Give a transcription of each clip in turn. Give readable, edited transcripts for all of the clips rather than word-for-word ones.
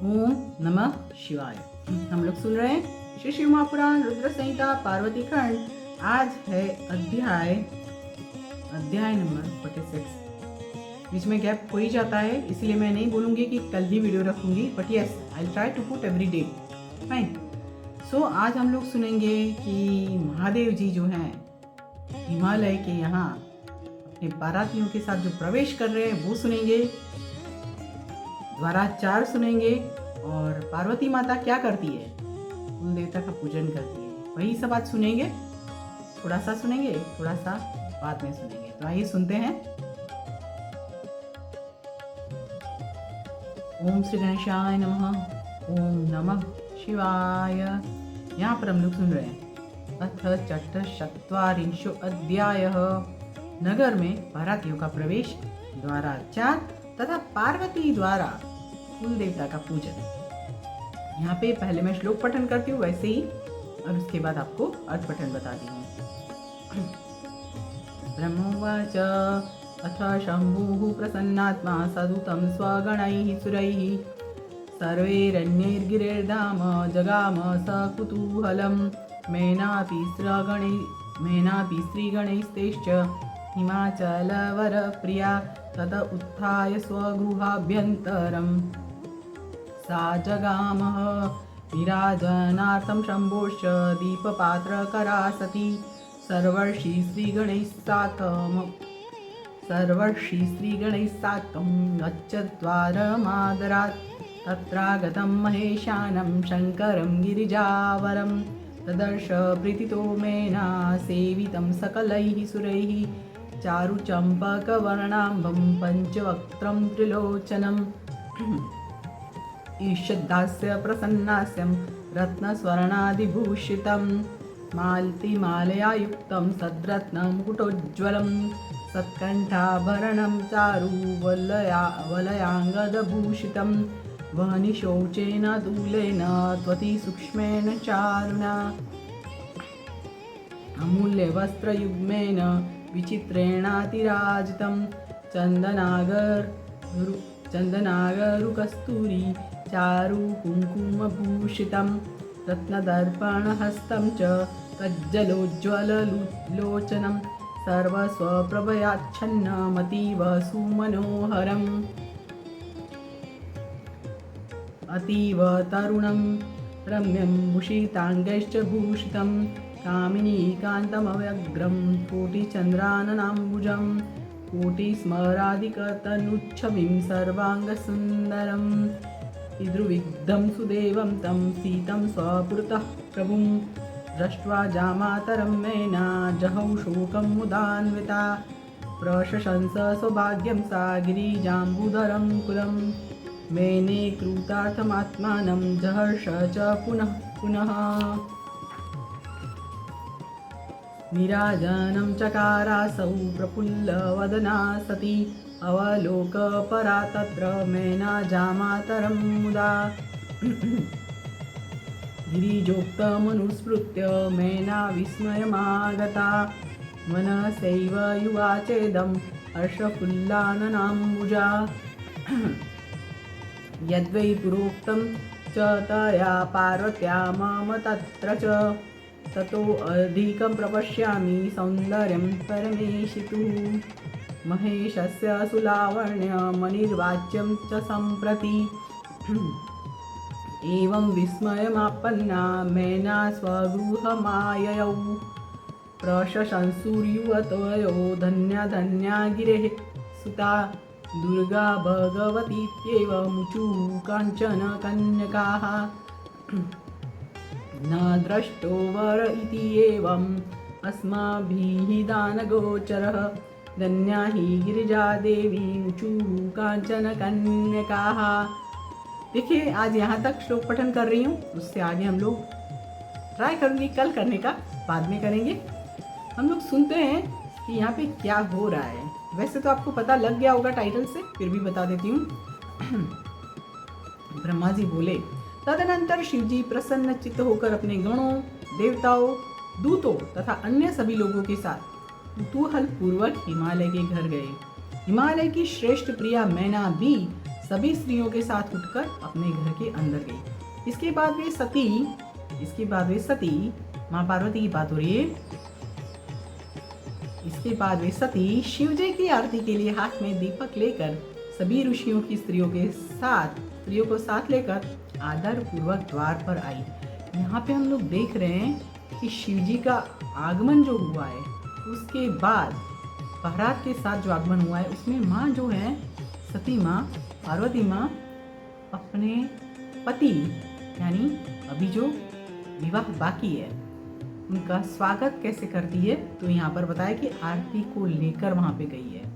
ओम नमः शिवाय। हम लोग सुन रहे हैं श्री शिव महापुराण रुद्र संहिता पार्वती खंड। आज है अध्याय नंबर 46। बीच में गैप हो ही जाता है, इसीलिए मैं नहीं बोलूँगी कि कल ही वीडियो रखूँगी, but yes I try to put every day. Fine. So आज हम लोग सुनेंगे कि महादेव जी जो हैं हिमालय के यहाँ अपने बारातियों के साथ जो प्रवेश कर रहे हैं वो सुनेंगे, द्वाराचार सुनेंगे और पार्वती माता क्या करती है, कुल देवता का पूजन करती है, वही सब आज सुनेंगे। थोड़ा सा सुनेंगे, थोड़ा सा बाद में सुनेंगे। तो आइए सुनते हैं। ओम श्री गणेशाय नमः। ओम नमः शिवाय। यहाँ पर हम लोग सुन रहे हैं अथ चतुश्चत्वारिंशो अध्यायः। नगर में बारातियों का प्रवेश, द्वाराचार तथा पार्वती द्वारा कुल देवता का पूजन। यहाँ पे पहले मैं श्लोक पठन करती हूँ वैसे ही, और उसके बाद आपको अर्थ पठन बताती हूँ। ब्रह्मोवाच अथ शंभुः प्रसन्नात्मा सदुतं स्वगणैः सुरैः सर्वैरन्यैर्गिरिर्धाम जगाम सकुतूहलं मेनापि स्त्रीगणैस्तेश्च हिमाचलवरप्रिया तत उत्थाय स्वगृहाभ्यन्तरं सा जगामः विराजनार्थं शम्भोश्च दीपपात्रकरा सती सर्वर्षि स्त्रीगणैः साकं गच्छद्वारमादरात् तत्रागतं महेशानं शङ्करं गिरिजावरं तदर्श प्रीतितो मेना सेवितं सकलैः सुरैः चारुचम्पकवर्णाम्बं पञ्चवक्त्रं त्रिलोचनम् ईषद्दास्य प्रसन्नास्यं रत्नस्वर्णादिभूषितं मालतीमालया युक्तं सद्रत्नमुकुटोज्ज्वलं सत्कण्ठाभरणं चारु वलयाङ्गदभूषितं वह्निशौचेन दूलेन त्वतिसूक्ष्मेण चारुणा अमूल्यवस्त्रयुग्मेन विचित्रेणातिराजितं चन्दनागरुकस्तूरी चारु कुङ्कुमभूषितं रत्नदर्पणहस्तं च कज्जलोज्ज्वललोचनं सर्वस्वप्रभयाच्छन्नमतीव सुमनोहरम् अतीव तरुणं रम्यं भूषिताङ्गैश्च भूषितं कामिनीकान्तमव्यग्रं कोटिचन्द्राननाम्बुजं कोटिस्मरादिकतनुच्छविं सर्वाङ्गसुन्दरं पितृविग्धं सुदेवं तं सीतं स्वपुरतः प्रभुं दृष्ट्वा जामातरं मेना जहौ शोकं मुदान्विता प्रशंस सौभाग्यं सा गिरिजाम्बुधरं कुलं मेने कृतार्थमात्मानं जहर्ष च पुनः पुनः निराजनं चकारासौ प्रफुल्लवदना सती अवलोकपरा तत्र मेना जामातरं मुदा गिरिजोक्तमनुस्मृत्य मेना विस्मयमागता मनसैव युवाचेदं हर्षफुल्लाननाम्बुजा यद्वै पुरोक्तं च तया पार्वत्या मम तत्र च ततो अधिकं प्रपश्यामि सौन्दर्यं परमेशितुः महेशस्य सुलावण्यमनिर्वाच्यं च सम्प्रति एवं विस्मयमापन्ना मेना स्वगृहमाययौ प्रशंसुर्युवतयो धन्या धन्या गिरेः सुता दुर्गा भगवतीत्येव मुचुः काञ्चन कन्यकाः न द्रष्टो वर इति एवम् अस्माभिः दानगोचरः धन्या हि गिरिजा देवी मुचुः कांचन कन्यकाः। देखिए, आज यहाँ तक श्लोक पठन कर रही हूँ, उससे आगे हम लोग ट्राई करूँगी कल करने का, बाद में करेंगे। हम लोग सुनते हैं कि यहाँ पे क्या हो रहा है। वैसे तो आपको पता लग गया होगा टाइटल से, फिर भी बता देती हूँ। ब्रह्मा जी बोले, तदनंतर शिवजी प्रसन्न चित्त होकर अपने गणों, देवताओं, दूतों तथा अन्य सभी लोगों के साथ कुतूहल पूर्वक हिमालय के घर गए। हिमालय की श्रेष्ठ प्रिया मैना भी सभी स्त्रियों के साथ उठकर अपने घर के अंदर गई। इसके बाद वे सती माँ पार्वती की बात हो रही है। इसके बाद वे सती शिव जी की आरती के लिए हाथ में दीपक लेकर सभी ऋषियों की स्त्रियों को साथ लेकर आदर पूर्वक द्वार पर आई। यहाँ पे हम लोग देख रहे हैं कि शिव जी का आगमन जो हुआ है, उसके बाद प्रहलाद के साथ जो आगमन हुआ है, उसमें माँ जो है सती माँ पार्वती माँ अपने पति यानी अभी जो विवाह बाकी है उनका स्वागत कैसे करती है, तो यहाँ पर बताया कि आरती को लेकर वहाँ पे गई है।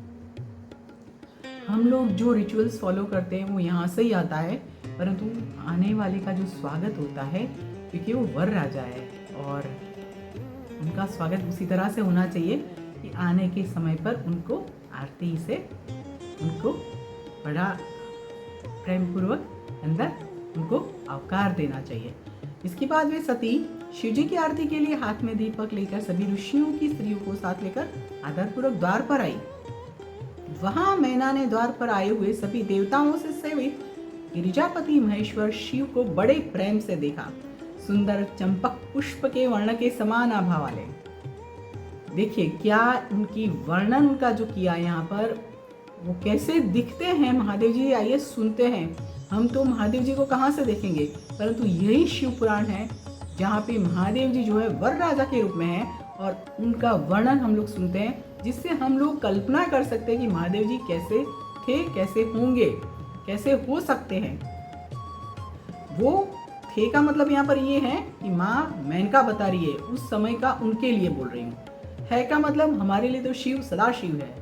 हम लोग जो रिचुअल्स फॉलो करते हैं वो यहाँ से ही आता है, परंतु आने वाले का जो स्वागत होता है, क्योंकि वो वर राजा है और उनका स्वागत उसी तरह से होना चाहिए कि आने के समय पर उनको आरती से उनको बड़ा प्रेम पूर्वक अंदर उनको अवकार देना चाहिए। इसके बाद वे सती शिव जी की आरती के लिए हाथ में दीपक लेकर सभी ऋषियों की स्त्रियों को साथ लेकर आदरपूर्वक द्वार पर आई। वहां मैना ने द्वार पर आए हुए सभी देवताओं से सेवित गिरिजापति महेश्वर शिव को बड़े प्रेम से देखा। सुंदर चंपक पुष्प के वर्ण के समान आभा वाले, देखिए क्या उनकी वर्णन उनका जो किया यहाँ पर, वो कैसे दिखते हैं महादेव जी। आइए सुनते हैं। हम तो महादेव जी को कहाँ से देखेंगे, परंतु यही शिव पुराण है जहाँ पे महादेव जी जो है वर राजा के रूप में है और उनका वर्णन हम लोग सुनते हैं, जिससे हम लोग कल्पना कर सकते हैं कि महादेव जी कैसे थे, कैसे होंगे, कैसे हो सकते हैं। वो थे का मतलब यहाँ पर ये है कि माँ मेनका बता रही है, उस समय का उनके लिए बोल रही हूँ। है का मतलब हमारे लिए तो शिव सदा शिव है।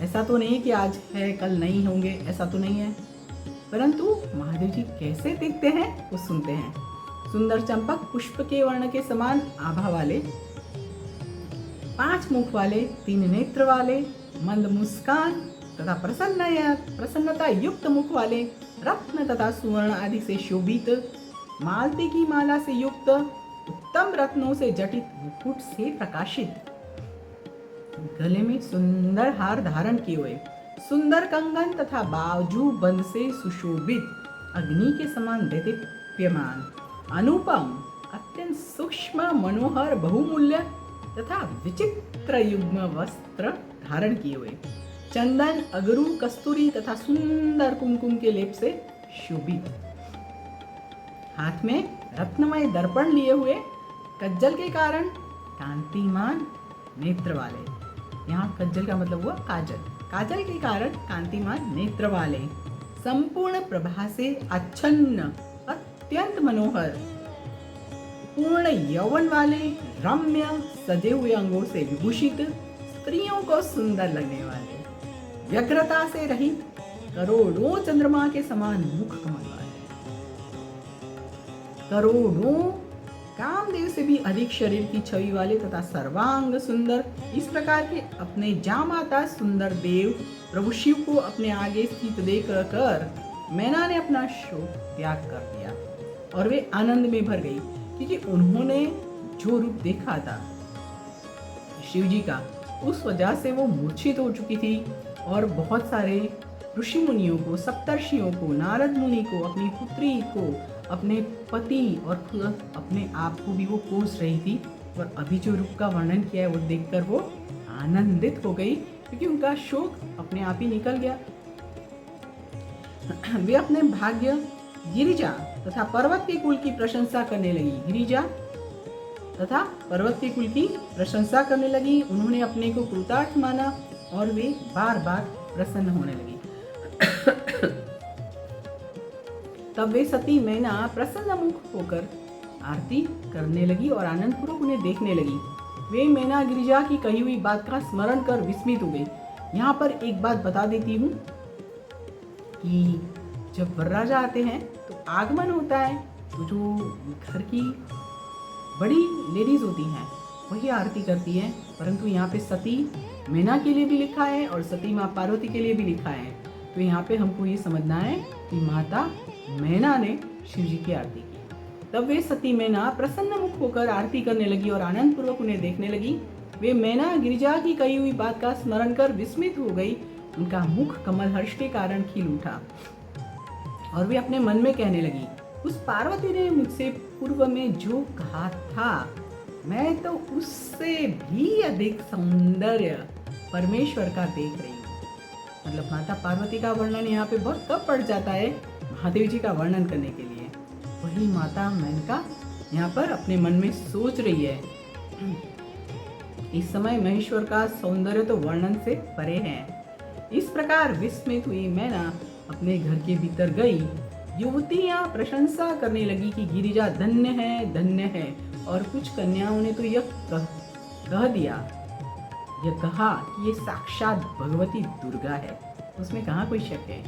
ऐसा तो नहीं कि आज है कल नहीं होंगे, ऐसा तो नहीं है, परंतु महादेव जी कैसे दिखते हैं वो सुनते हैं। सुंदर चंपक पुष्प के वर्ण के समान आभा वाले, 5 मुख वाले, 3 नेत्र वाले, मंद मुस्कान तथा प्रसन्नता युक्त मुख वाले, रत्न तथा सुवर्ण आदि से शोभित, मालती की माला से युक्त, उत्तम रत्नों से जटित मुकुट से प्रकाशित, गले में सुंदर हार धारण किए हुए, सुंदर कंगन तथा बाजू बंद से सुशोभित, अग्नि के समान देदीप्यमान, अनुपम, अत्यंत सूक्ष्म, मनोहर, बहुमूल्य तथा विचित्र युग्म वस्त्र धारण किए हुए, चंदन, अगरू, कस्तूरी तथा सुंदर कुमकुम के लेप से शोभित, हाथ में रत्नमय दर्पण लिए हुए, कज्जल के कारण कांतिमान नेत्र वाले। यहाँ कज्जल का मतलब हुआ काजल, काजल के कारण कांतिमान नेत्र वाले, संपूर्ण प्रभा से आच्छन्न, अत्यंत मनोहर, पूर्ण यौवन वाले, रम्य, सजे हुए अंगों से विभूषित, स्त्रियों को सुंदर लगने वाले, व्यग्रता से रहित, करोड़ों चंद्रमा के समान मुख कमल वाले, करोड़ों कामदेव से भी अधिक शरीर की छवि वाले तथा सर्वांग सुंदर, इस प्रकार के अपने जामाता सुंदर देव प्रभु शिव को अपने आगे स्थित देख कर मैना ने अपना शोक त्याग कर दिया और वे आनंद में भर गई, क्योंकि उन्होंने जो रूप देखा था शिव जी का, उस वजह से वो मूर्छित हो चुकी थी और बहुत सारे ऋषि मुनियों को, सप्तर्षियों को, नारद मुनि को, अपनी पुत्री को, अपने पति और अपने आप को भी वो कोस रही थी। और अभी जो रूप का वर्णन किया है वो देखकर वो आनंदित हो गई, क्योंकि उनका शोक अपने आप ही निकल गया। वे अपने भाग्य, गिरिजा तथा पर्वत के कुल की प्रशंसा करने लगी। गिरिजा तथा पर्वत के कुल की प्रशंसा करने लगी। उन्होंने अपने को कृतार्थ माना और वे बार बार प्रसन्न होने लगी। तब वे सती मैना प्रसन्न मुख होकर आरती करने लगी और आनंद पूर्वक उन्हें देखने लगी। वे मैना गिरिजा की कही हुई बात का स्मरण कर विस्मित हो गई। यहाँ पर एक बात बता देती हूँ कि जब वरराजा आते हैं तो आगमन होता है, तो जो घर की बड़ी लेडीज होती हैं वही आरती करती हैं, परंतु यहाँ पे सती मैना के लिए भी लिखा है और सती माँ पार्वती के लिए भी लिखा है। तो यहाँ पे हमको ये समझना है कि माता मैना ने शिव जी की आरती की। तब वे सती मैना प्रसन्न मुख होकर आरती करने लगी और आनंद पूर्वक उन्हें देखने लगी। वे मैना गिरिजा की कही हुई बात का स्मरण कर विस्मित हो गई। उनका मुख कमल हर्ष के कारण खिल उठा। और वे अपने मन में कहने लगी, उस पार्वती ने मुझसे पूर्व में जो कहा था, मैं तो उससे भी अधिक सौंदर्य परमेश्वर का देख रही हूँ। मतलब माता पार्वती का वर्णन यहाँ पे बहुत कम पड़ जाता है महादेव जी का वर्णन करने के लिए। वही माता मेनका यहाँ पर अपने मन में सोच रही है, इस समय महेश्वर का सौंदर्य तो वर्णन से परे है। इस प्रकार विस्मित हुई मैना अपने घर के भीतर गई। युवतियां प्रशंसा करने लगी कि गिरिजा धन्य है, और कुछ कन्याओं ने तो यह कह दिया, यह कहा कि ये साक्षात भगवती दुर्गा है। उसमें कहाँ कोई शक है,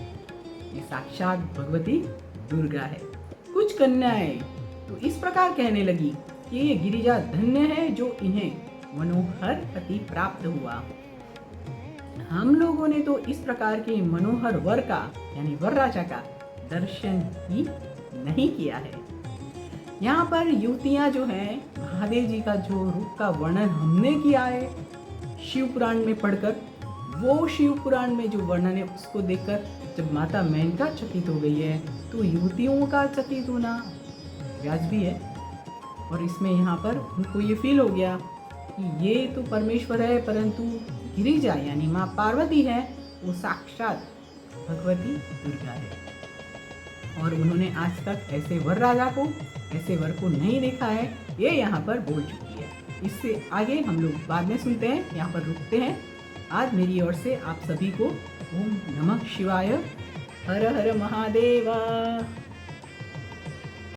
ये साक्षात भगवती दुर्गा है। कुछ कन्याएं तो इस प्रकार कहने लगी कि ये गिरिजा धन्य है जो इन्हें मनोहर पति प्राप्त हुआ। हम लोगों ने तो इस प्रकार के मनोहर वर का यानी वर राजा का दर्शन ही नहीं किया है। यहाँ पर युवतियाँ जो हैं, महादेव जी का जो रूप का वर्णन हमने किया है शिव पुराण में पढ़कर, वो शिव पुराण में जो वर्णन है उसको देखकर जब माता मेनका चकित हो गई है, तो युवतियों का चकित होना वाजिब है। और इसमें यहाँ पर उनको ये फील हो गया कि ये तो परमेश्वर है, परंतु गिरिजा यानी माँ पार्वती है वो साक्षात भगवती दुर्गा है। और उन्होंने आज तक ऐसे वर राजा को, ऐसे वर को नहीं देखा है, ये यहाँ पर बोल चुकी है। इससे आगे हम लोग बाद में सुनते हैं, यहाँ पर रुकते हैं। आज मेरी ओर से आप सभी को ओम नमः शिवाय, हर हर महादेवा।